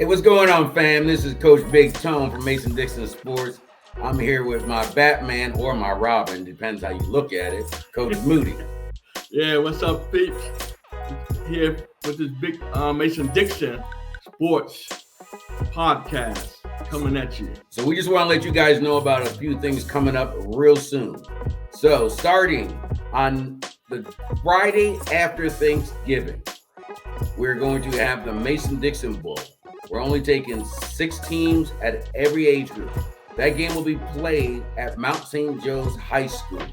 Hey, what's going on, fam? This is Coach Big Tone from Mason Dixon Sports. I'm here with my Batman or my Robin, depends how you look at it, Coach Moody. Yeah, what's up, peeps? Here with this big Mason Dixon Sports podcast coming at you. So we just want to let you guys know about a few things coming up real soon. So starting on the Friday after Thanksgiving, we're going to have the Mason Dixon Bowl. We're only taking 6 teams at every age group. That game will be played at Mount St. Joe's High School.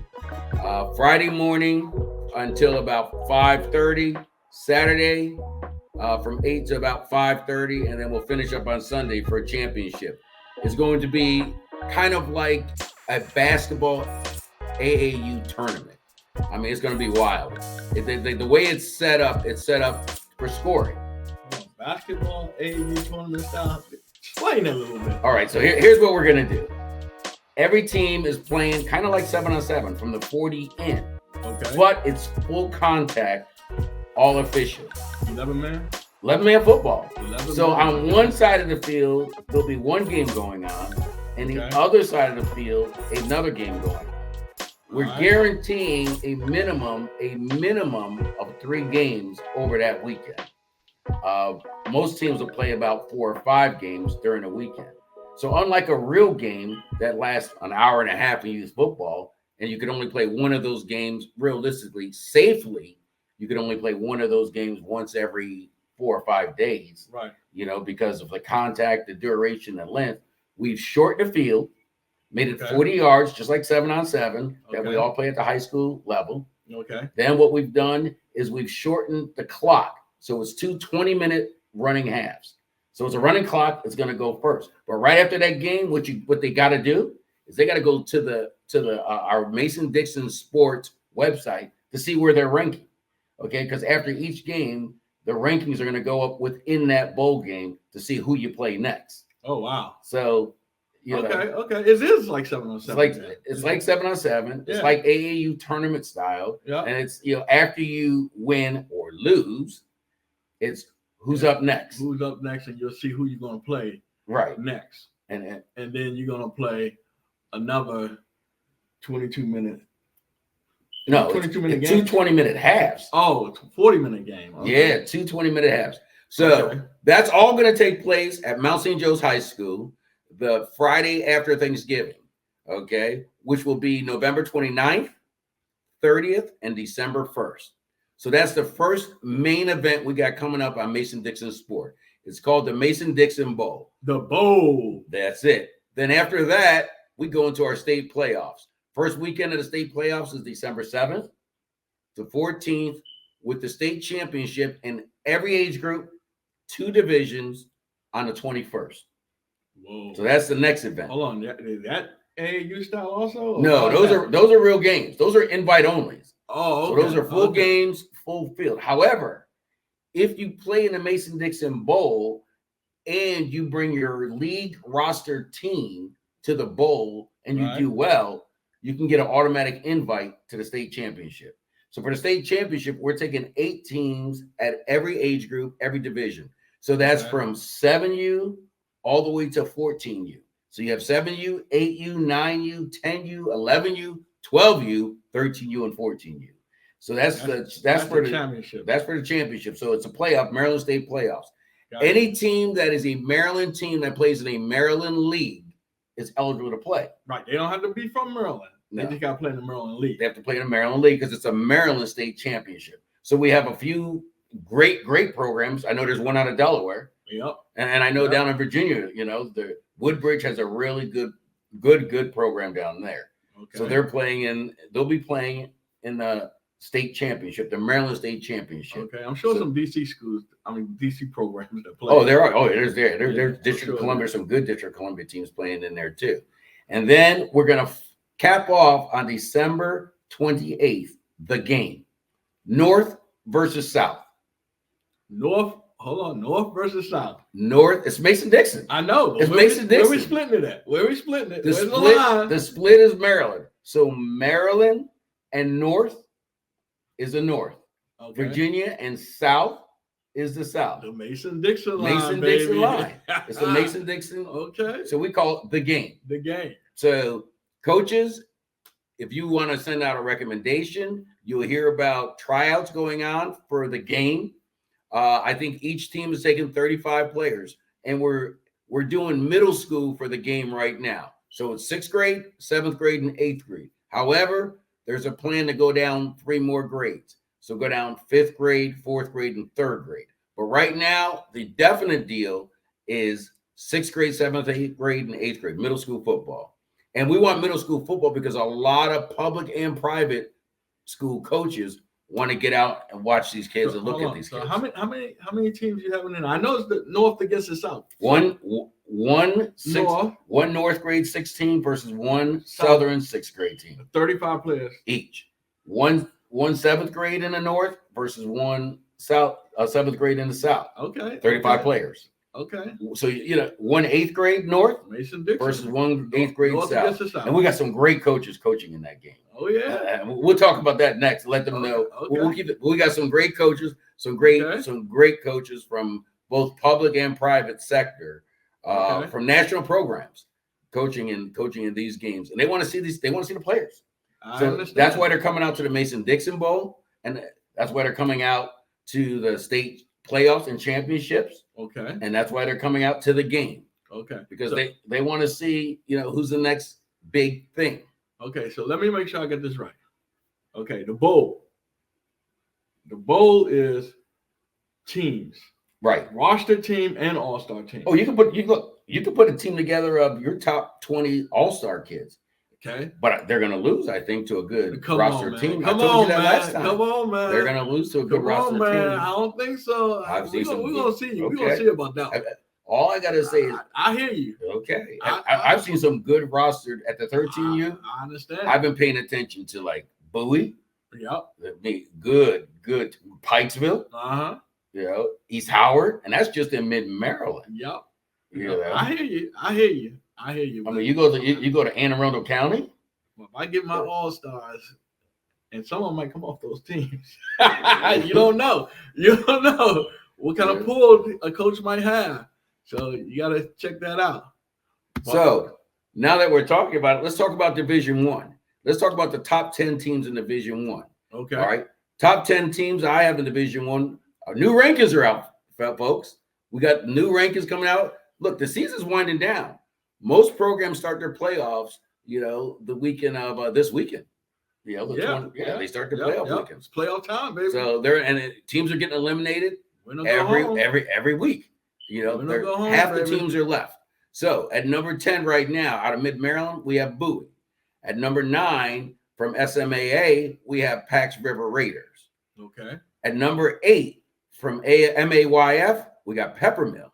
Friday morning until about 5:30. Saturday from 8 to about 5:30. And then we'll finish up on Sunday for a championship. It's going to be kind of like a basketball AAU tournament. I mean, it's going to be wild. The way it's set up for scoring. Basketball, AAU tournament style. Explain that a little bit. All right, so here's what we're going to do. Every team is playing kind of like 7-on-7 from the 40 in. Okay. But it's full contact, all official. 11-man? 11-man football. 11 so man. On one side of the field, there'll be one game going on, and the other side of the field, another game going on. We're guaranteeing a minimum of 3 games over that weekend. Most teams will play about 4 or 5 games during the weekend. So unlike a real game that lasts an hour and a half in youth football, and you can only play one of those games realistically, safely, you can only play one of those games once every 4 or 5 days. Right. You know, because of the contact, the duration, the length. We've shortened the field, made it 40 yards, just like 7-on-7, that we all play at the high school level. Okay. Then what we've done is we've shortened the clock. So it's 2 20-minute running halves. So it's a running clock. It's going to go first. But right after that game, what they got to do is they got to go to our Mason Dixon Sports website to see where they're ranking. Okay, because after each game, the rankings are going to go up within that bowl game to see who you play next. Oh wow! So okay. It is like 7-on-7. It's like 7-on-7. Yeah. It's like AAU tournament style. Yeah. And it's after you win or lose, it's who's up next. Who's up next, and you'll see who you're going to play next. And then you're going to play another 22-minute. No, 22-minute game. 2 20-minute halves. Oh, it's a 40-minute game. Okay. Yeah, 2 20-minute halves. So that's all going to take place at Mount St. Joe's High School the Friday after Thanksgiving, okay, which will be November 29th, 30th, and December 1st. So that's the first main event we got coming up on Mason Dixon Sport. It's called the Mason Dixon Bowl. The Bowl. That's it. Then after that, we go into our state playoffs. First weekend of the state playoffs is December 7th to 14th with the state championship in every age group, 2 divisions on the 21st. Whoa. So that's the next event. Hold on. Is that AAU style also? No, those are real games. Those are invite onlys. Oh, So okay. those are full games, full field. However, if you play in the Mason-Dixon Bowl and you bring your league roster team to the bowl and you do well, you can get an automatic invite to the state championship. So for the state championship, we're taking 8 teams at every age group, every division. So that's from 7U all the way to 14U. So you have 7U, 8U, 9U, 10U, 11U, 12U, 13U, and 14U. So that's for the championship. That's for the championship. So it's a playoff, Maryland State playoffs. Any team that is a Maryland team that plays in a Maryland league is eligible to play. Right. They don't have to be from Maryland. They just got to play in the Maryland league. They have to play in the Maryland league because it's a Maryland State championship. So we have a few great programs. I know there's one out of Delaware. Yep. And I know down in Virginia, the Woodbridge has a really good program down there. Okay. So they'll be playing in the state championship, the Maryland State Championship. Okay. I'm sure some DC programs that play. Oh, there are. Oh, there's District of Columbia, some good District of Columbia teams playing in there too. And then we're going to cap off on December 28th, the game. North versus South. North versus South. North, it's Mason-Dixon. I know. It's Mason-Dixon. Where we splitting it at? The split is Maryland. So Maryland and North is the North. Okay. Virginia and South is the South. The Mason-Dixon line, Mason-Dixon baby. line. It's the Mason-Dixon. Okay. So we call it the game. The game. So coaches, if you want to send out a recommendation, you'll hear about tryouts going on for the game. I think each team is taking 35 players, and we're doing middle school for the game right now. So it's 6th grade, 7th grade, and 8th grade. However, there's a plan to go down 3 more grades. So go down 5th grade, 4th grade, and 3rd grade. But right now, the definite deal is 6th grade, 7th, 8th grade, and 8th grade, middle school football. And we want middle school football because a lot of public and private school coaches want to get out and watch these kids and look at these kids. How many teams you have in there? I know it's the North against the South. One North grade 16 versus one Southern 6th grade team. 35 players each. One 7th grade in the North versus one 7th grade in the South. Okay. 35 players. Okay. So one 8th grade North Mason-Dixon versus one 8th grade North South. And we got some great coaches coaching in that game. Oh yeah. We'll talk about that next. Let them know. Okay. We got some great coaches, some great coaches from both public and private sector, from national programs, coaching in these games, and they want to see these. They want to see the players. I understand. That's why they're coming out to the Mason-Dixon Bowl, and that's why they're coming out to the state playoffs and championships. Okay. And that's why they're coming out to the game. Okay. Because they want to see, who's the next big thing. Okay, so let me make sure I get this right. Okay, the bowl. The bowl is teams. Right. Roster team and all-star team. Oh, you can put a team together of your top 20 all-star kids. Okay. But they're going to lose, I think, to a good roster team. Come on, man. Come on, man. They're going to lose to a good roster team. I don't think so. We're going to see. We're going to see about that. All I got to say is, I hear you. Okay. I've seen some good roster at the 13U. I understand. I've been paying attention to like Bowie. Yep. Good. Pikesville. Uh-huh. East Howard. And that's just in mid-Maryland. Yep. I hear you. I mean, you go to Anne Arundel County. Well, if I get my all-stars, and someone might come off those teams. You don't know. You don't know what kind of pull a coach might have. So you got to check that out. So now that we're talking about it, let's talk about Division I. Let's talk about the top 10 teams in Division I. Okay. All right. Top 10 teams I have in Division I. Our new rankings are out, folks. We got new rankings coming out. Look, the season's winding down. Most programs start their playoffs, the weekend of this weekend. They start the playoff weekends. It's playoff time, baby. So teams are getting eliminated every week. Half the teams are left. So at number 10 right now, out of Mid-Maryland, we have Bowie. At number 9 from SMAA, we have Pax River Raiders. Okay. At number 8 from MAYF, we got Peppermill.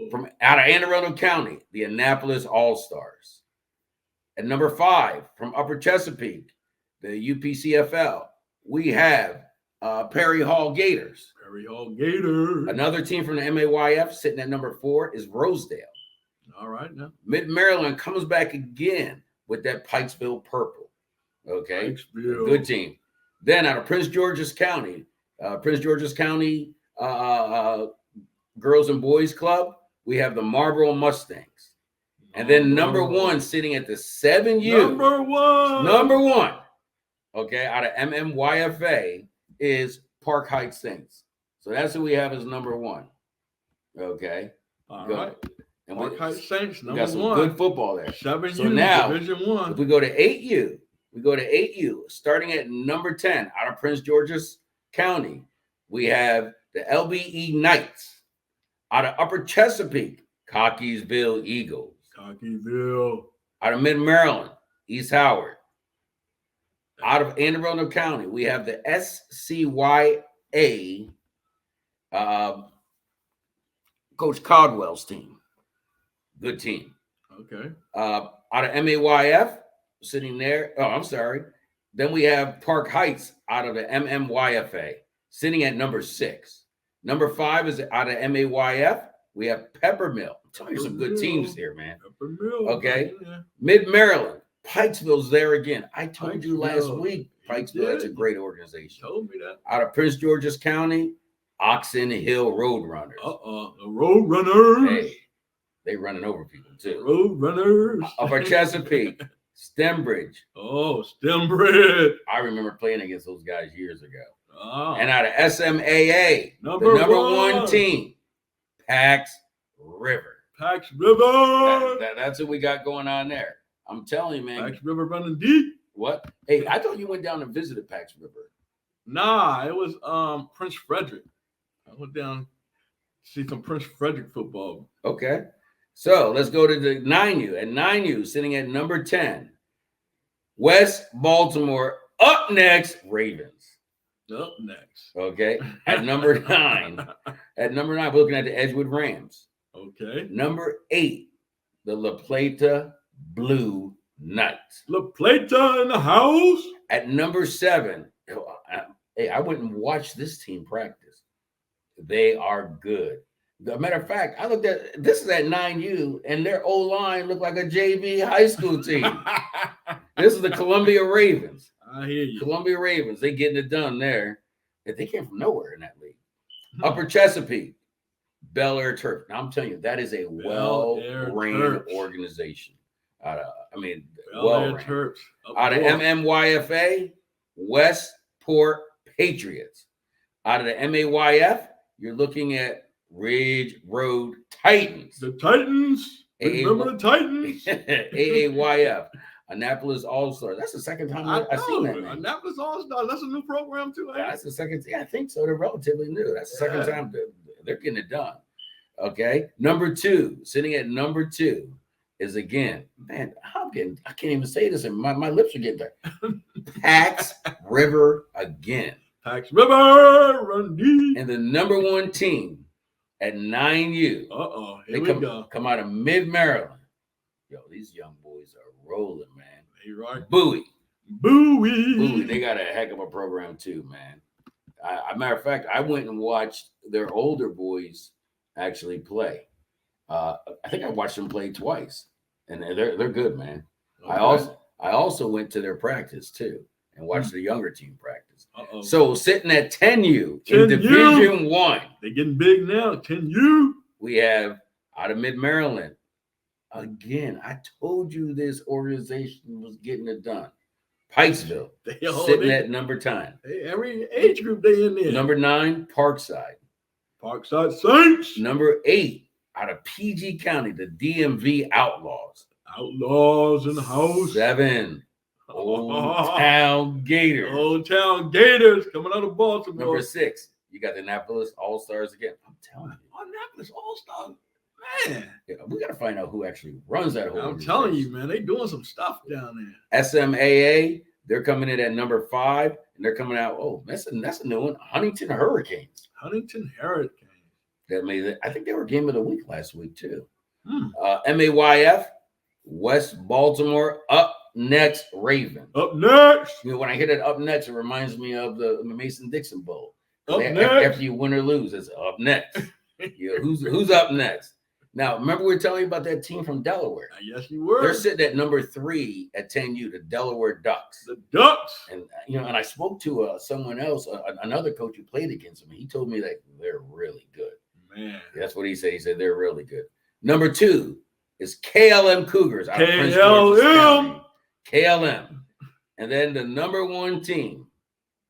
From out of Anne Arundel County, the Annapolis All-Stars. At number 5 from Upper Chesapeake, the UPCFL, we have Perry Hall Gators. Another team from the MAYF sitting at number 4 is Rosedale. All right, now Mid-Maryland comes back again with that Pikesville Purple. Okay, good team. Then out of Prince George's County, Girls and Boys Club, we have the Marlboro Mustangs. And then number 1 sitting at the 7U. Number one. Okay, out of MMYFA is Park Heights Saints. So that's who we have as number 1. Okay. All right. And Park Heights Saints, number 1. Got some good football there. 7U, so now, Division 1. If we go to 8U, starting at number 10 out of Prince George's County, we have the LBE Knights. Out of Upper Chesapeake, Cockeysville Eagles. Out of Mid-Maryland, East Howard. Out of Anne Arundel County, we have the SCYA Coach Caldwell's team. Good team. Okay. Out of MAYF, sitting there. Oh, I'm sorry. Then we have Park Heights out of the MMYFA, sitting at number 6. Number 5 is out of MAYF. We have Peppermill. I'm telling you some good teams here, man. Okay. Yeah. Mid-Maryland. Pikesville's there again. I told you last week, Pikesville, that's a great organization. Told me that. Out of Prince George's County, Oxon Hill Roadrunners. The Roadrunners. Hey, they running over people too. Roadrunners. Upper Chesapeake, Stembridge. Oh, Stembridge. I remember playing against those guys years ago. Oh. And out of SMAA, the number one team, Pax River. Pax River. That's what we got going on there. I'm telling you, man. Pax River running deep. What? Hey, I thought you went down and visited Pax River. Nah, it was Prince Frederick. I went down to see some Prince Frederick football. Okay. So let's go to the 9U. At 9U, sitting at number 10, West Baltimore. Up next, Ravens. Up next. Okay. At number 9. At number 9, we're looking at the Edgewood Rams. Okay. Number 8, the La Plata Blue Knights. La Plata in the house. At number 7, hey, I went and watched this team practice. They are good. As a matter of fact, I looked at this is at 9U, and their O-line looked like a JV high school team. This is the Columbia Ravens. I hear you. Columbia Ravens, they getting it done there. They came from nowhere in that league. Upper Chesapeake, Bel Air Terps. Now I'm telling you, that is a well-ran organization. Bel Well-ran. Air Terps. Out of MMYFA, Westport Patriots. Out of the MAYF, you're looking at Ridge Road Titans. The Titans. Remember the Titans? AAYF, Annapolis All-Stars. That's the second time I've seen that name. Annapolis All-Stars. That's a new program too. That's the second. Yeah, I think so. They're relatively new. That's the second time they're getting it done. Okay. Number 2, sitting at number 2 is again, man, I can't even say this, and my lips are getting there. Pax River again. Pax River, run deep. And the number 1 team at 9U. Here we go. Come out of Mid-Maryland. Yo, these young boys are rolling, man. You're right. Bowie. Bowie. They got a heck of a program too, man. Matter of fact, I went and watched their older boys actually play. I think I watched them play twice, and they're good, man. Okay. I also went to their practice too and watched the younger team practice. So sitting at 10U in Division 1. They're getting big now. 10U. We have out of Mid-Maryland. Again, I told you this organization was getting it done. Pikesville, sitting at number 10. Every age group they in there. Number 9, Parkside. Parkside Saints. Number 8, out of PG County, the DMV Outlaws. Outlaws in the house. 7, Old Town Gators. Old Town Gators coming out of Baltimore. Number 6, you got the Annapolis All-Stars again. I'm telling you. Annapolis All-Stars. Man. Yeah, we got to find out who actually runs that whole I'm telling you, man, they doing some stuff down there. SMAA, they're coming in at number 5, and they're coming out. Oh, that's a new one. Huntington Hurricanes. Huntington Hurricanes. I think they were game of the week last week too. MAYF, West Baltimore. Up next, Ravens. Up next. You know, when I hear that up next, it reminds me of the Mason-Dixon Bowl. Up next. After you win or lose, it's up next. Who's up next? Now, remember we were telling you about that team from Delaware. Yes, you were. They're sitting at number 3 at 10U, the Delaware Ducks. The Ducks. And and I spoke to someone else, another coach who played against them. He told me that they're really good. Man, that's what he said. He said they're really good. Number 2 is KLM Cougars out of Prince George's County. KLM, and then the number 1 team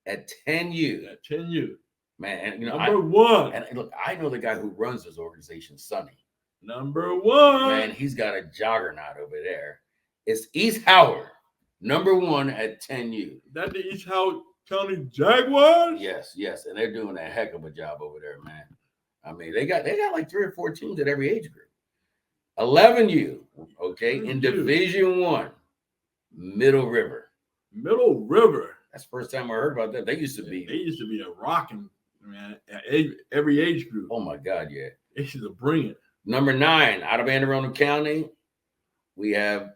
at 10U. At 10U, man. And number 1. And look, I know the guy who runs this organization, Sonny. Number 1. Man, he's got a juggernaut over there. It's East Howard, number 1 at 10U. That the East Howard County Jaguars? Yes. And they're doing a heck of a job over there, man. I mean, they got like 3 or 4 teams at every age group. 11U, okay, in Division 1, Middle River. Middle River. That's the first time I heard about that. They used to be a rocking, man, every age group. Oh my God, yeah. They used to bring it. Number 9, out of Anne Arundel County, we have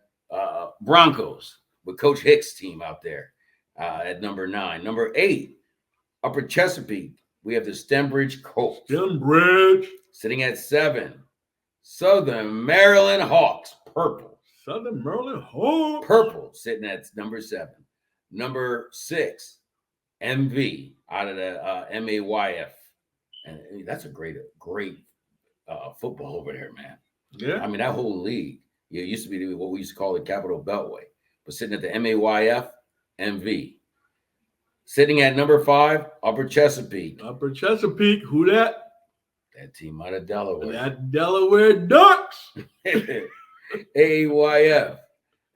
Broncos with Coach Hicks' team out there at number 9. Number 8, Upper Chesapeake, we have the Stembridge Colts. Stembridge. Sitting at 7, Southern Maryland Hawks, purple. Southern Maryland Hawks. Purple, sitting at number 7. Number 6, MV, out of the MAYF. and that's a great football over there, man. Yeah. I mean, that whole league, it used to be what we used to call the Capital Beltway, but sitting at the MAYF MV. Sitting at number 5, Upper Chesapeake. Upper Chesapeake, who that? That team out of Delaware. That Delaware Ducks. AAYF.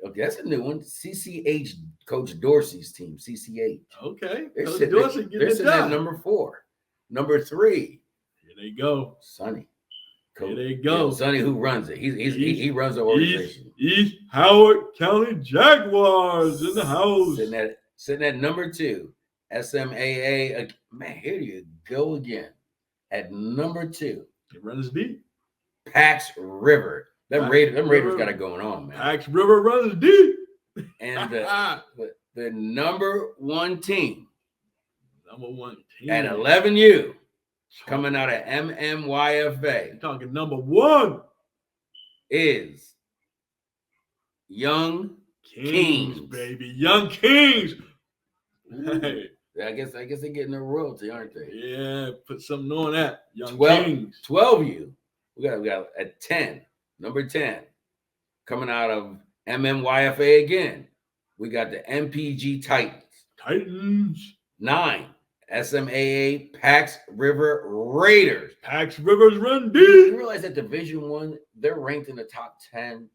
Okay, that's a new one. CCH, Coach Dorsey's team, CCH. Okay. They're Coach sitting, Dorsey they're sitting at number 4. Number 3. Here they go. Sonny. Here they go. Sonny, who runs it? He runs the organization. East Howard County Jaguars in the house. Sitting at number 2. SMAA. Man, here you go again. At number 2. It runs deep. Pax River. Them Raiders got it going on, man. Pax River runs deep. And the number 1 team. Number 1 team. At 11U. Coming out of MMYFA. You're talking number 1. Is Young Kings. Baby. Young Kings. Hey. I guess they're getting a royalty, aren't they? Yeah, put something on that. Young Kings. 12U. We got at 10. Number 10. Coming out of MMYFA again. We got the MPG Titans. 9. SMAA Pax River Raiders. Pax Rivers run deep. You realize that Division 1, they're ranked in the top 10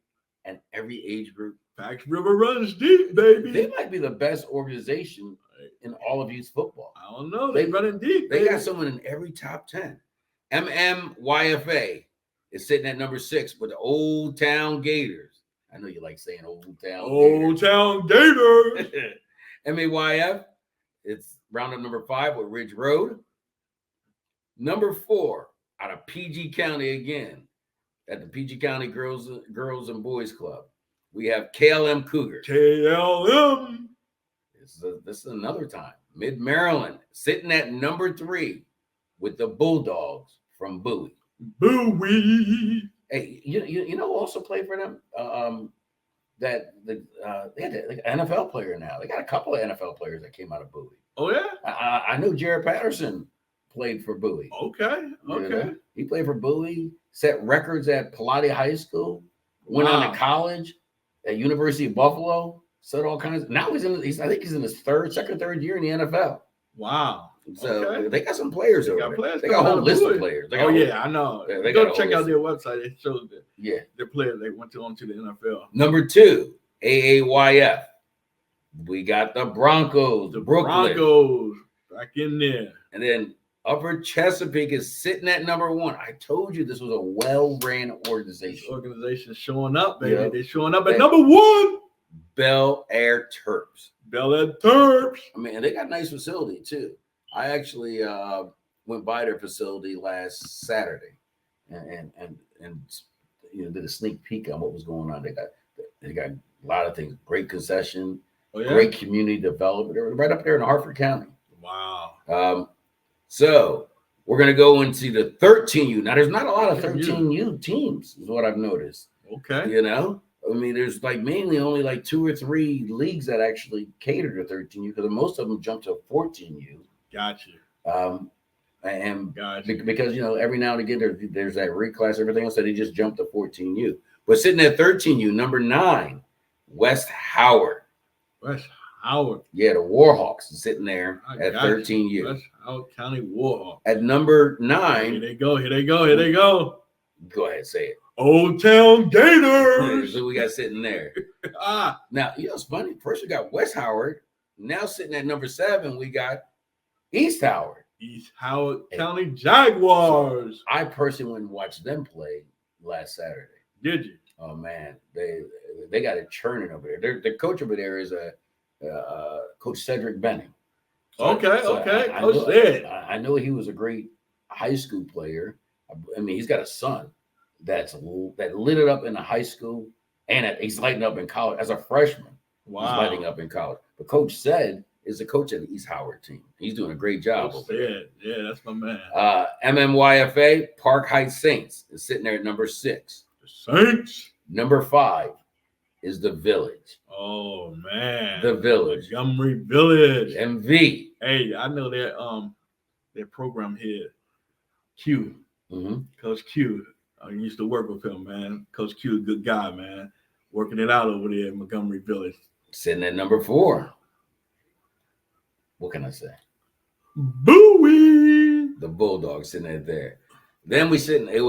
and every age group. Pax River runs deep, baby. They might be the best organization in all of youth football. I don't know. They running deep. They got someone in every top 10. MMYFA is sitting at number 6 with the Old Town Gators. I know you like saying Old Town. Old Town Gators. MAYF, it's roundup number 5 with Ridge Road. Number 4 out of PG County again at the PG County Girls and Boys Club. We have KLM Cougars. KLM. This is another time. Mid-Maryland sitting at number 3 with the Bulldogs from Bowie. Hey, you know who also played for them? They had an NFL player now. They got a couple of NFL players that came out of Bowie. Oh, yeah? I know Jared Patterson played for Bowie. Okay. You know? He played for Bowie, set records at Pilate High School, went on to college at University of Buffalo, set all kinds of. Now I think he's in his second, third year in the NFL. Wow. So they got some players over there. They got a whole list of players. I know. They go check out their website. It shows that their players they went on to the NFL. Number 2, AAYF. We got the Broncos, the Brooklyn. Broncos back in there. And then Upper Chesapeake is sitting at number 1. I told you this was a well-ran organization. This organization showing up, baby. Yep. They're showing up at number 1. Bel Air Terps. Bel Air Terps. I mean, they got a nice facility too. I actually went by their facility last Saturday and did a sneak peek on what was going on. They got a lot of things. Great concession, great community development. They're right up there in Hartford County. Wow. So we're gonna go into the 13U. Now, there's not a lot of 13U teams, is what I've noticed. Okay. You know, I mean, there's mainly only 2 or 3 leagues that actually cater to 13U because most of them jump to 14U. Gotcha. Because every now and again there's that reclass, everything else, that they just jumped to 14U. But sitting at 13U, number 9, West Howard. West Howard. Yeah, the Warhawks is sitting there at 13U. West Howard County Warhawks. At number 9. Here they go. Go ahead, say it. Old Town Gators. So we got sitting there. Now, it's funny. First we got West Howard. Now sitting at number 7, we got East Howard. East Howard County Jaguars. I personally went and watched them play last Saturday. Did you? Oh man, they got it churning over there. The coach over there is Coach Cedric Benning. Okay. I know he was a great high school player. I mean, he's got a son that lit it up in the high school, and he's lighting up in college as a freshman. Wow. He's lighting up in college. But Coach Ced is the coach of the East Howard team. He's doing a great job over there. Yeah, that's my man. MMYFA, Park Heights Saints is sitting there at number 6. The Saints. Number 5 is the Village. Oh man, the Village, Montgomery Village, MV. Hey, I know their program here. Q. Mm-hmm. Coach Q. I used to work with him, man. Coach Q, good guy, man. Working it out over there in Montgomery Village. Sitting at number 4. What can I say? Bowie. The Bulldogs sitting at there. Then we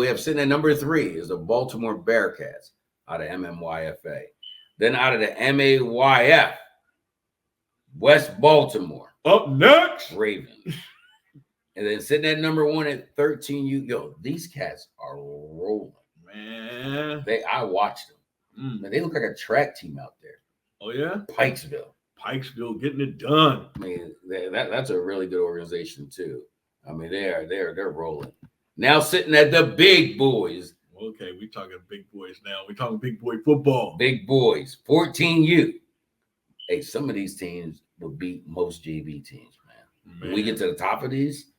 have sitting at number 3 is the Baltimore Bearcats out of MMYFA. Then out of the MAYF, West Baltimore. Up next, Ravens. And then sitting at number 1 at 13U. Yo, these cats are rolling. Man. I watched them. Man, they look like a track team out there. Oh, yeah? Pikesville getting it done. I mean, that's a really good organization, too. I mean, they're rolling. Now sitting at the big boys. Okay, we're talking big boys now. We're talking big boy football. Big boys, 14U. Hey, some of these teams will beat most JV teams, man. When we get to the top of these,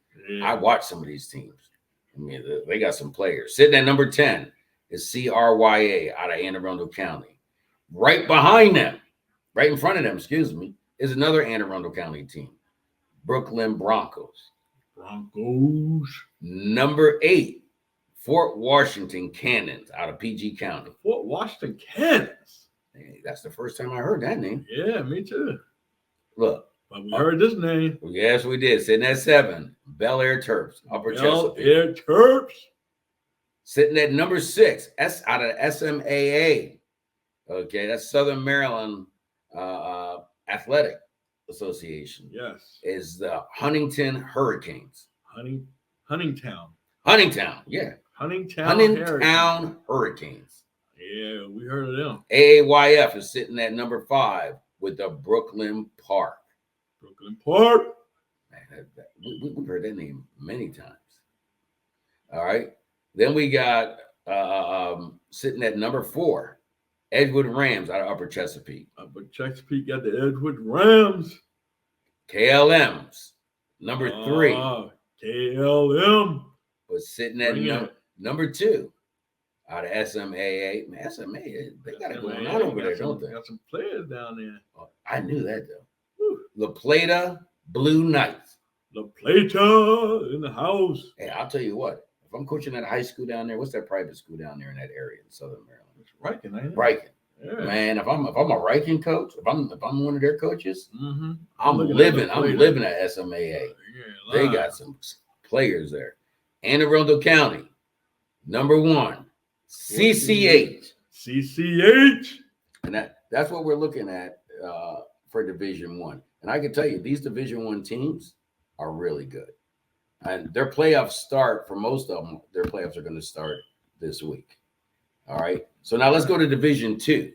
I watch some of these teams. I mean, they got some players. Sitting at number 10 is CRYA out of Anne Arundel County. Right behind them, right in front of them, is another Anne Arundel County team, Brooklyn Broncos. Number 8, Fort Washington Cannons out of PG County. Fort Washington Cannons. Hey, that's the first time I heard that name. Yeah, me too. Look. But we heard this name. Yes, we did. Sitting at 7, Bel Air Terps, Upper Chesapeake. Bel Air Terps. Sitting at number 6, out of SMAA. Okay, that's Southern Maryland Athletic Association. Yes. Is the Huntington Hurricanes. Huntingtown, yeah. Huntingtown Hurricanes. Yeah, we heard of them. AAYF is sitting at number 5 with the Brooklyn Park. Man, we've heard that name many times. All right. Then we got sitting at number 4, Edgewood Rams out of Upper Chesapeake. Upper Chesapeake got the Edgewood Rams. KLM's number 3. KLM Was sitting at number 2 out of SMAA. Man, SMAA, they got it going on over there, don't they? Got some players down there. Oh, I knew that, though. La Plata Blue Knights. La Plata in the house. Hey, I'll tell you what. If I'm coaching at a high school down there, what's that private school down there in that area in Southern Maryland? It's Riken, ain't it? Riken. Yeah. Man, if I'm a Riken coach, if I'm one of their coaches, I'm living at SMAA. They got some players there. Anne Arundel County, number 1, CCH. And that's what we're looking at for Division 1. And I can tell you, these Division 1 teams are really good. And their playoffs start, for most of them, their playoffs are going to start this week. All right. So now let's go to Division 2.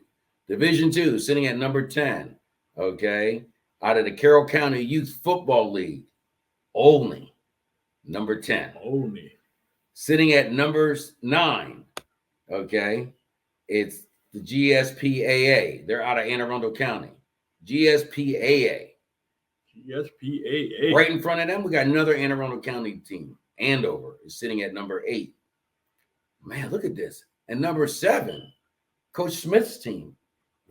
Division 2, sitting at number 10, okay, out of the Carroll County Youth Football League, Olney, number 10. Olney. Sitting at number 9, okay, it's the GSPAA. They're out of Anne Arundel County. GSPAA. Right in front of them, we got another Anne Arundel County team. Andover is sitting at number 8. Man, look at this. And number 7, Coach Smith's team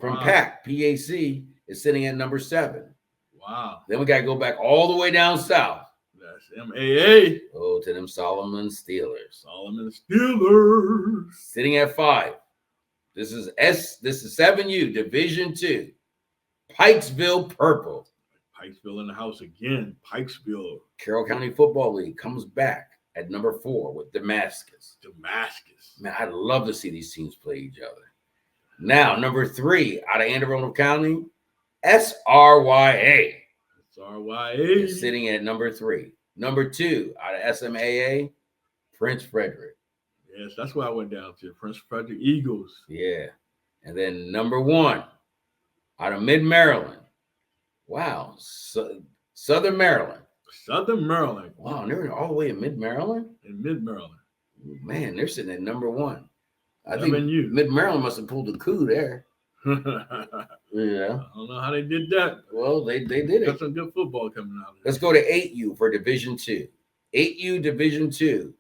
from PAC is sitting at number 7. Wow. Then we got to go back all the way down south. That's MAA. Oh, to them Solomon Steelers. Sitting at 5. This is 7U, Division 2. Pikesville Purple. Pikesville in the house again. Pikesville. Carroll County Football League comes back at number 4 with Damascus. Man, I'd love to see these teams play each other. Now, number 3 out of Anne Arundel County, SRYA. Is sitting at number 3. Number 2 out of SMAA, Prince Frederick. Yes, that's where I went down to. Prince Frederick Eagles. Yeah. And then number 1 out of Mid-Maryland. Wow. Southern Maryland. Wow, and they're all the way in Mid-Maryland? Man, they're sitting at number 1. I think Mid-Maryland must have pulled a coup there. Yeah. I don't know how they did that. Well, they did it. Got some good football coming out of there. Let's go to 8U for Division 2. 8U Division 2.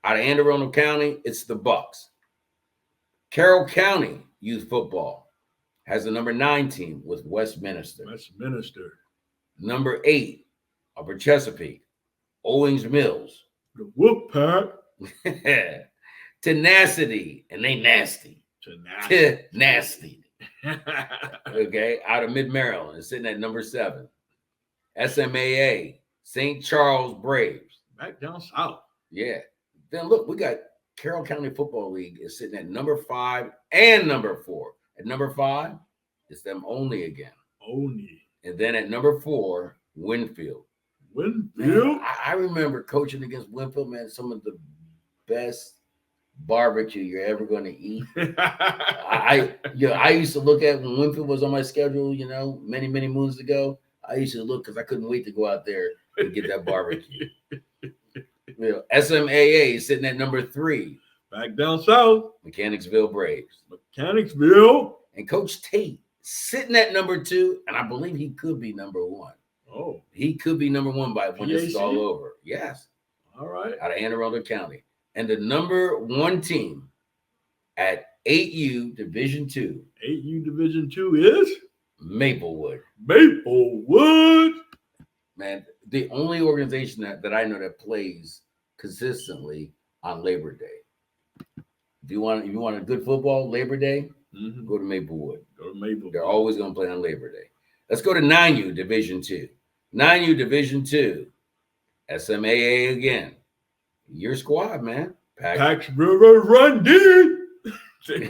Out of Anne Arundel County, it's the Bucks. Carroll County Youth Football has the number 9 team with Westminster. Westminster. Number 8, Upper Chesapeake, Owings Mills. The Wolf Pack. Tenacity, and they nasty. Nasty. Okay, out of Mid-Maryland, is sitting at number 7. SMAA, St. Charles Braves. Back down south. Yeah. Then look, we got Carroll County Football League is sitting at number 5 and number 4. At number 5, it's them only again. Only. And then at number 4, Winfield. Winfield? Man, I remember coaching against Winfield, man, some of the best barbecue you're ever going to eat. I used to look at when Winfield was on my schedule, many, many moons ago. I used to look because I couldn't wait to go out there and get that barbecue. SMAA is sitting at number 3. Back down south. Mechanicsville Braves. Mechanicsville. And Coach Tate sitting at number 2, and I believe he could be number 1. Oh. He could be number 1 by when this is all over. Yes. All right. Out of Anne Arundel County. And the number 1 team at 8U Division 2. 8U Division 2 is? Maplewood. Maplewood. Man, the only organization that I know that plays consistently on Labor Day. If you want a good football Labor Day, go to Maplewood. Go to Maplewood. They're always going to play on Labor Day. Let's go to 9U Division 2. 9U Division 2. SMAA again. Your squad, man. Pax River Run Deep.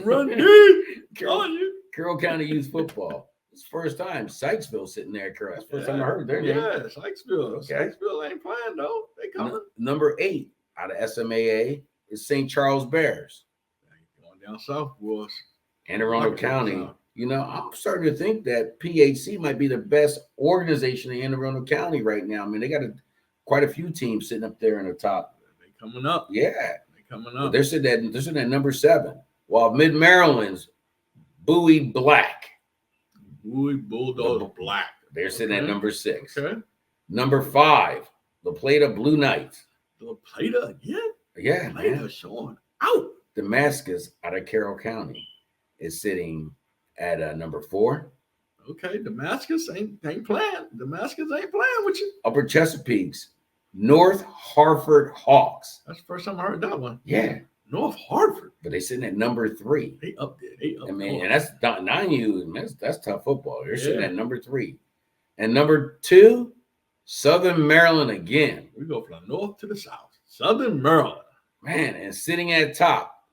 Run Deep. Carroll County Youth Football. It's first time. Sykesville sitting there at Carroll. That's the first time I heard their name. Yeah, Sykesville. Okay. Sykesville ain't playing, though. They coming. Number 8 out of SMAA is St. Charles Bears. Going down south, boys. Anne Arundel County. I'm starting to think that PHC might be the best organization in Anne Arundel County right now. I mean, they got quite a few teams sitting up there in the top. They coming up. Yeah. They coming up. They're sitting at number 7. While Mid-Maryland's Bowie Black. Bowie Bulldogs Black. They're sitting at number 6. Okay. Number 5, La Plata Blue Knights. La Plata again? Yeah, Plata man. showing out. Damascus out of Carroll County is sitting at number 4. Okay, Damascus ain't playing. Damascus ain't playing with you. Upper Chesapeake's North Hartford Hawks. That's the first time I heard that one. Yeah. North Hartford. But they sitting at number 3. They up there. I mean, and that's not 9U. That's tough football. They're sitting at number 3. And number 2, Southern Maryland again. We go from the north to the south. Southern Maryland. Man, and sitting at top,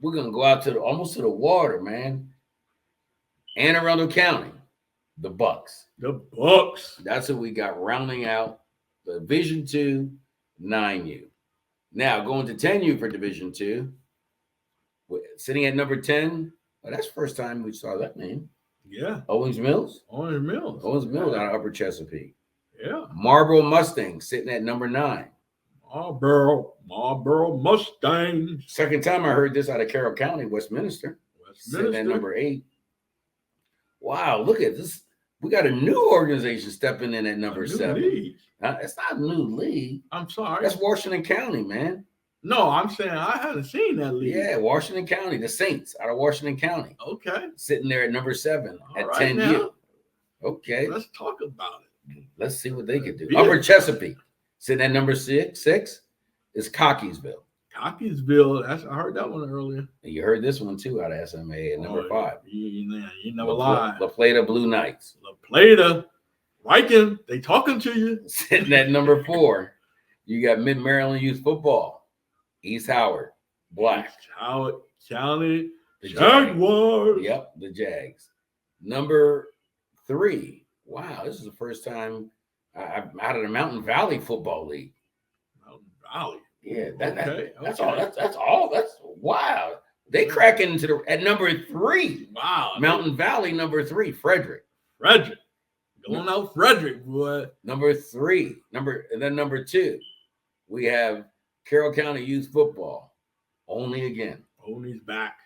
we're going to go out to almost to the water, man. Anne Arundel County, the Bucks. The Bucks. That's what we got rounding out the Division 2, 9U. Now, going to 10U for Division 2, sitting at number 10. Well, that's the first time we saw that name. Yeah. Owings Mills. Owings Mills. Owings Mills out of Upper Chesapeake. Yeah. Marlboro Mustangs sitting at number 9. Marlboro Mustangs. Second time I heard this out of Carroll County, Westminster. Sitting at number 8. Wow, look at this. We got a new organization stepping in at number 7. It's not a new league. I'm sorry. That's Washington County, man. No, I'm saying I haven't seen that league. Yeah, Washington County, the Saints out of Washington County. Okay. Sitting there at number 7 at 10U. Now, okay. Let's talk about it. Let's see what they could do. Yeah. Upper Chesapeake, sitting at number 6 is Cockeysville. Cockeysville. I heard that one earlier. And you heard this one too out of SMA at number 5. You never lie. La Plata Blue Knights. La Plata. Viking. They talking to you. Sitting at number 4, you got Mid-Maryland Youth Football. East Howard. Black. East Howard County. The Jaguars. Yep, the Jags. Number 3. Wow, this is the first time I'm out of the Mountain Valley Football League. Mountain Valley. Yeah, that's okay. all. That's all. That's wow. They crack into at number 3. Wow. Mountain Valley, number 3. Frederick. Going out Frederick, boy. Number 3. And then number 2, we have Carroll County Youth Football. Only again. Only's back.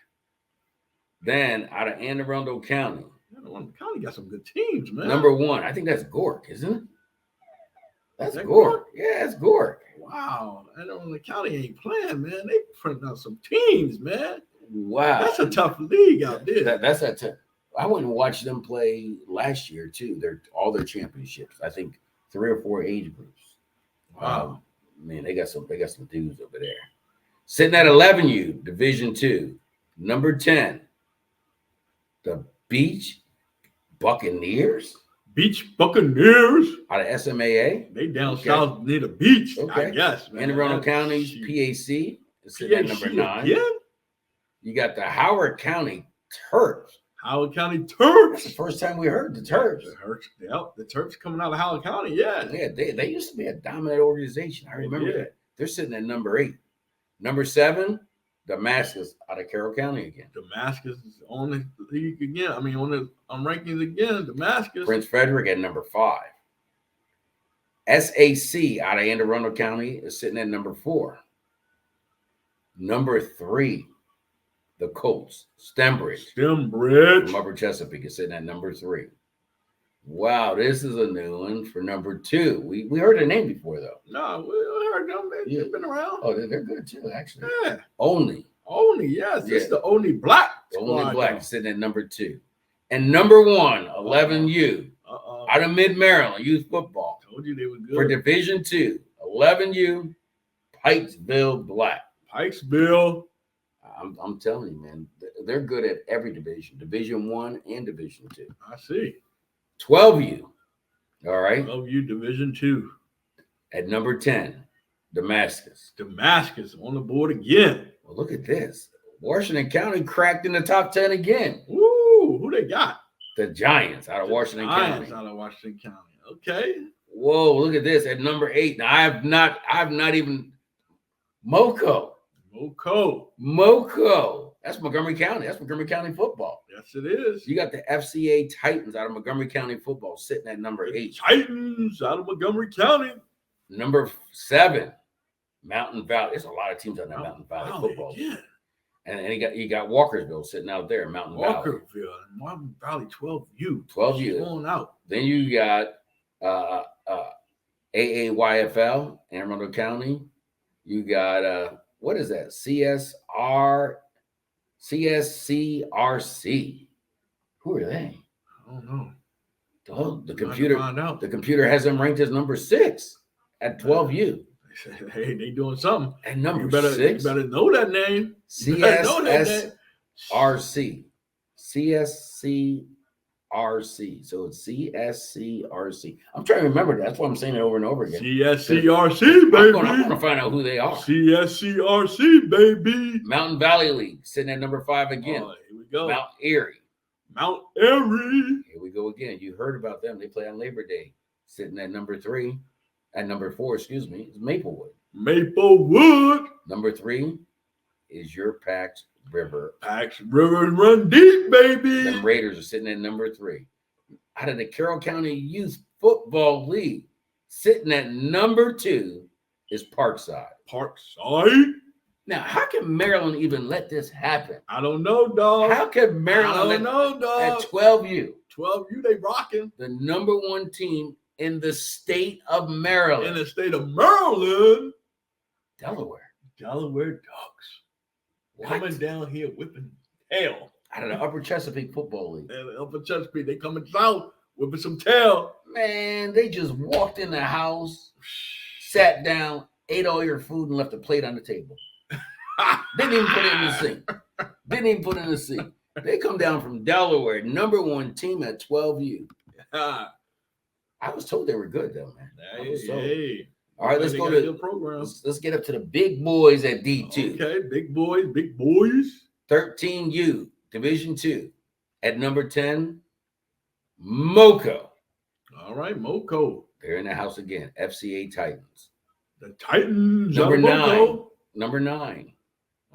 Then out of Anne Arundel County. Anne Arundel County got some good teams, man. Number 1, I think that's Gork, isn't it? That's Gork. Yeah, it's Gork. Wow. Anne Arundel County ain't playing, man. They printing out some teams, man. Wow. That's a tough league out there. That's a tough. I went and watched them play last year too. All their championships. I think 3 or 4 age groups. Wow. Man, they got some dudes over there. Sitting at 11U, Division 2. Number 10, the Beach Buccaneers. Beach Buccaneers. Out of SMAA. They down south near the beach, I guess, man. Anne Arundel County's PAC is sitting at number 9. Again? You got the Howard County Terps. Howard County Terps. That's the first time we heard the Terps. The Terps coming out of Howard County, yeah. Yeah, they used to be a dominant organization. I remember that. They're sitting at number 8. Number 7, Damascus out of Carroll County again. Damascus is on the league again. I mean, on rankings again. Damascus. Prince Frederick at number 5. SAC out of Anne Arundel County is sitting at number 4. Number 3, the Colts, Stembridge from Upper Chesapeake is sitting at number 3. Wow, this is a new one for number 2. We heard the name before though. No, we heard them. They've been around. Oh, they're good too, actually. Yeah. Only, yes. This is the only black. Only black sitting at number 2. And number 1, 11U, out of Mid-Maryland, youth football. Told you they were good. For Division 2, 11U, Pikesville Black. Pikesville. I'm telling you, man, they're good at every division, Division 1 and Division 2. I see. 12U, all right? 12U Division 2. At number 10, Damascus. Damascus on the board again. Well, look at this. Washington County cracked in the top 10 again. Woo! Who they got? The Giants out of Washington County. Out of Washington County. Okay. Whoa, look at this. At number 8. Now, I've not even Moco. That's Montgomery County. That's Montgomery County football. Yes, it is. You got the FCA Titans out of Montgomery County football sitting at number 8. Titans out of Montgomery County. Number 7, Mountain Valley. There's a lot of teams on that Mountain Valley football. Yeah. And you got Walkersville sitting out there, Mountain Valley. Mountain Valley, 12U. 12U. Going out. Then you got AAYFL, Anne Arundel County. You got what is that? CSCRC. Who are they? I don't know. Oh, the computer has them ranked as number 6 at 12U. Hey, they doing something. And number 6. You better know that name. CSCRC. CSCRC. So it's CSCRC. I'm trying to remember that. That's why I'm saying it over and over again. CSCRC, baby. I'm going to find out who they are. CSCRC, baby. Mountain Valley League sitting at number 5 again. Oh, here we go. Mount Airy. Here we go again. You heard about them. They play on Labor Day. Sitting at number 3. At number 4, excuse me, is Maplewood. Number 3 is your Pax River. Pax River run deep, baby. The Raiders are sitting at number 3. Out of the Carroll County Youth Football League, sitting at number 2 is Parkside. Now, how can Maryland even let this happen? I don't know, dog. How can Maryland at 12U? 12U, they rocking. The number 1 team in the state of Maryland. Delaware Ducks. Coming down here whipping tail. Out of the Upper Chesapeake Football League. And the Upper Chesapeake, they coming south whipping some tail. Man, they just walked in the house, sat down, ate all your food, and left a plate on the table. Didn't even put it in the sink. They come down from Delaware, number 1 team at 12U. I was told they were good, though, man. Hey. All right, let's go to let's get up to the big boys at D2. Okay, big boys. 13U, Division 2. At number 10, Moco. All right, Moco. They're in the house again. FCA Titans. The Titans. Number 9. Number 9.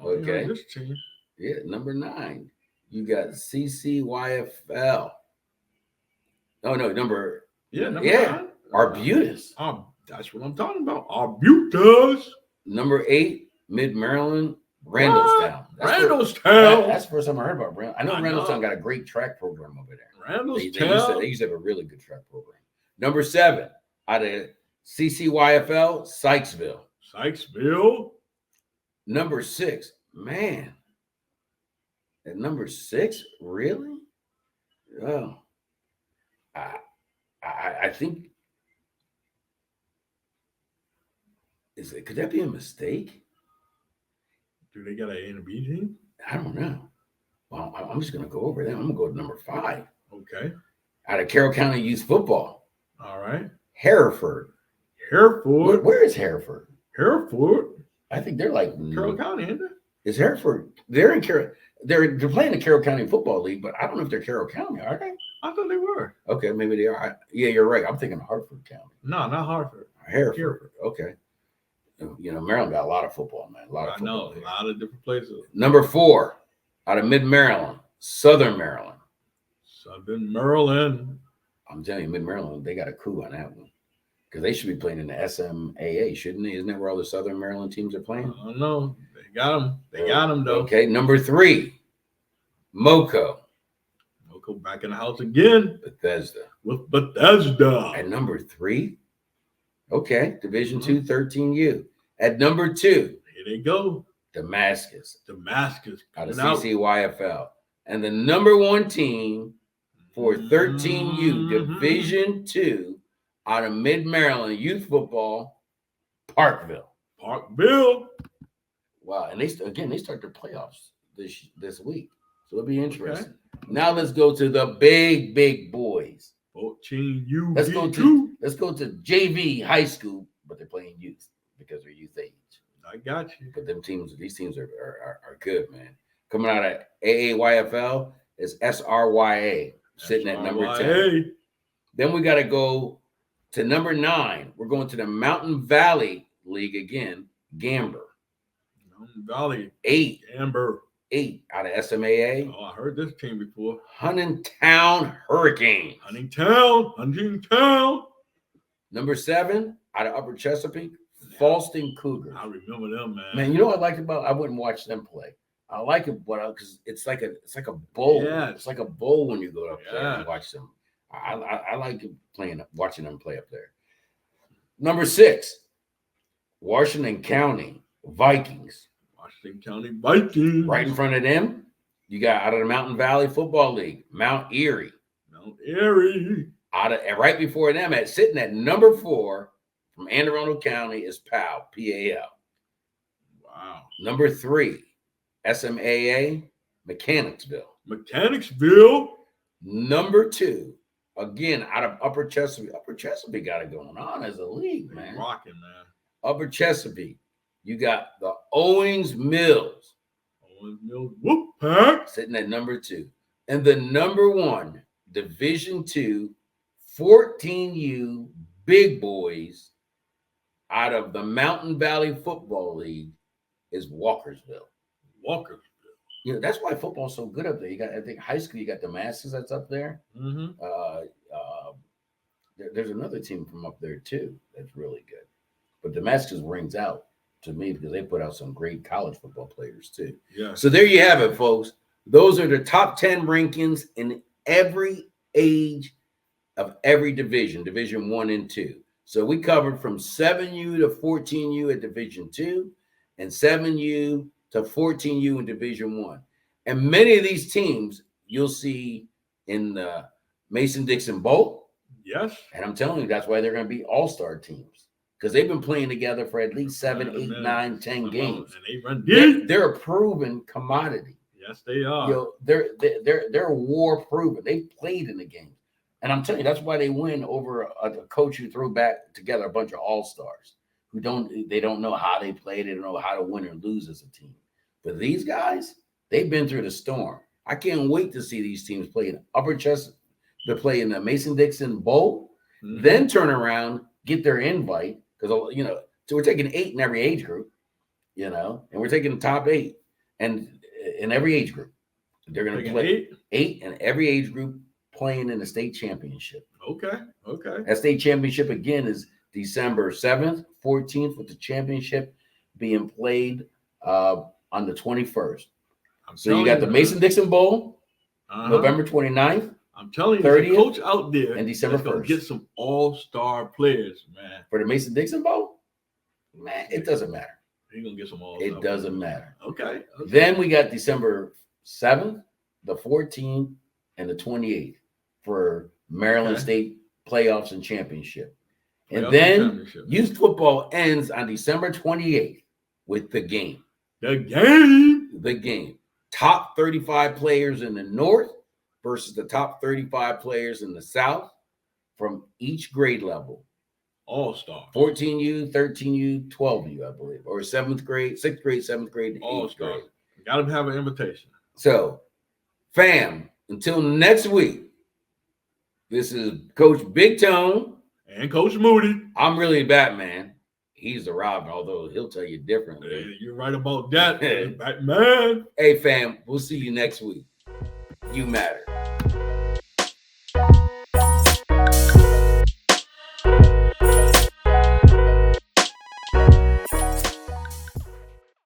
Okay. This team. Yeah, number 9. You got CCYFL. Oh, no, number 9. Arbutus. That's what I'm talking about. Arbutus. Number 8, Mid-Maryland, Randallstown. That's the first time I heard about Randallstown. I know Randallstown got a great track program over there. Randallstown. They used to have a really good track program. Number 7, out of CCYFL, Sykesville. Number 6, man. At number 6, really? Oh, I think Could that be a mistake? Do they got an A and a B team? I don't know. Well, I'm just going to go over them. I'm going to go to number 5. Okay. Out of Carroll County Youth Football. All right. Hereford. Hereford. Where is Hereford? Hereford. I think they're like Carroll County, isn't it? Is Hereford? They're in Carroll. They're playing the Carroll County Football League, but I don't know if they're Carroll County, are they? I thought they were. Okay, maybe they are. Yeah, you're right. I'm thinking Hartford County. No, not Hartford. Hereford. Okay. You know, Maryland got a lot of football, man. A lot of football. I know, a lot of different places. Number 4, out of Mid-Maryland, Southern Maryland. Southern Maryland. I'm telling you, Mid-Maryland, they got a coup on that one. Because they should be playing in the SMAA, shouldn't they? Isn't that where all the Southern Maryland teams are playing? I don't know. They got them. They got them, though. Okay, number 3, MoCo. MoCo back in the house again. Bethesda. With Bethesda. At number 3, okay, Division 2, 13U. At number 2, here they go. Damascus. Out of CCYFL. And the number 1 team for 13U, Division 2, out of Mid-Maryland Youth Football, Parkville. Wow, and they start their playoffs this week. So it'll be interesting. Okay. Now let's go to the big boys. 14U. Let's go to JV high school, but they're playing youth because they're youth age. I got you. But these teams are good, man. Coming out of AAYFL is SRYA, sitting at number 10. Then we got to go to number 9. We're going to the Mountain Valley League again, Gamber. Mountain Valley. 8. Gamber. 8 out of SMAA. Oh, I heard this team before. Huntingtown Hurricanes. Huntingtown. Number 7 out of Upper Chesapeake, Falston Cougars. I remember them, man. Man, you know what I liked about? I wouldn't watch them play. I like it, but because it's like a bowl. Yeah. It's like a bowl when you go up there and watch them. I like watching them play up there. Number 6, Washington County Vikings. Washington County Vikings. Right in front of them, you got out of the Mountain Valley Football League, Mount Erie. Right before them, sitting at number 4 from Anne Arundel County is PAL, P-A-L. Wow. Number 3, SMAA, Mechanicsville. Number 2, again, out of Upper Chesapeake. Upper Chesapeake got it going on as a league, man. Rocking, man. Upper Chesapeake. You got the Owings Mills. Whoop pack. Sitting at number 2. And the number 1, Division 2, 14U Big Boys out of the Mountain Valley Football League is Walkersville. You know, that's why football's so good up there. You got, I think, high school, you got Damascus that's up there. Mm-hmm. There's another team from up there, too, that's really good. But Damascus rings out to me because they put out some great college football players, too. Yeah. So there you have it, folks. Those are the top 10 rankings in every age of every division, Division 1 and 2. So we covered from 7U to 14U at Division 2 and 7U to 14U in Division 1. And many of these teams you'll see in the Mason-Dixon Bowl. Yes. And I'm telling you, that's why they're going to be all-star teams because they've been playing together for at least 7, 8, 9, 10 games. And they run deep. They're a proven commodity. Yes, they are. You know, they're war proven. They played in the game. And I'm telling you, that's why they win over a coach who threw back together a bunch of all-stars who don't know how they play. They don't know how to win or lose as a team. But these guys, they've been through the storm. I can't wait to see these teams play in Upper Chester, to play in the Mason-Dixon Bowl, then turn around, get their invite, because, you know, so we're taking 8 in every age group, you know, and we're taking the top 8 and in every age group. They're going to play 8 in every age group playing in the state championship. Okay. That state championship, again, is December 7th, 14th, with the championship being played on the 21st. So you got the Mason-Dixon Bowl, November 29th. I'm telling you, there's a coach out there and December 1st. Get some all-star players, man. For the Mason-Dixon Bowl? Man, it doesn't matter. He's going to get some all-star It doesn't matter. Okay. Then we got December 7th, the 14th, and the 28th for Maryland State playoffs and championship. And then youth football ends on December 28th with the game. The game. Top 35 players in the North versus the top 35 players in the South from each grade level. All-star. 14U, 13U, 12U, I believe. Or 7th grade, 6th grade, 7th grade, and 8th grade. Got to have an invitation. So, fam, until next week, this is Coach Big Tone. And Coach Moody. I'm really Batman. He's the Robin, although he'll tell you differently. Hey, you're right about that, Batman. Hey, fam, we'll see you next week. You matter.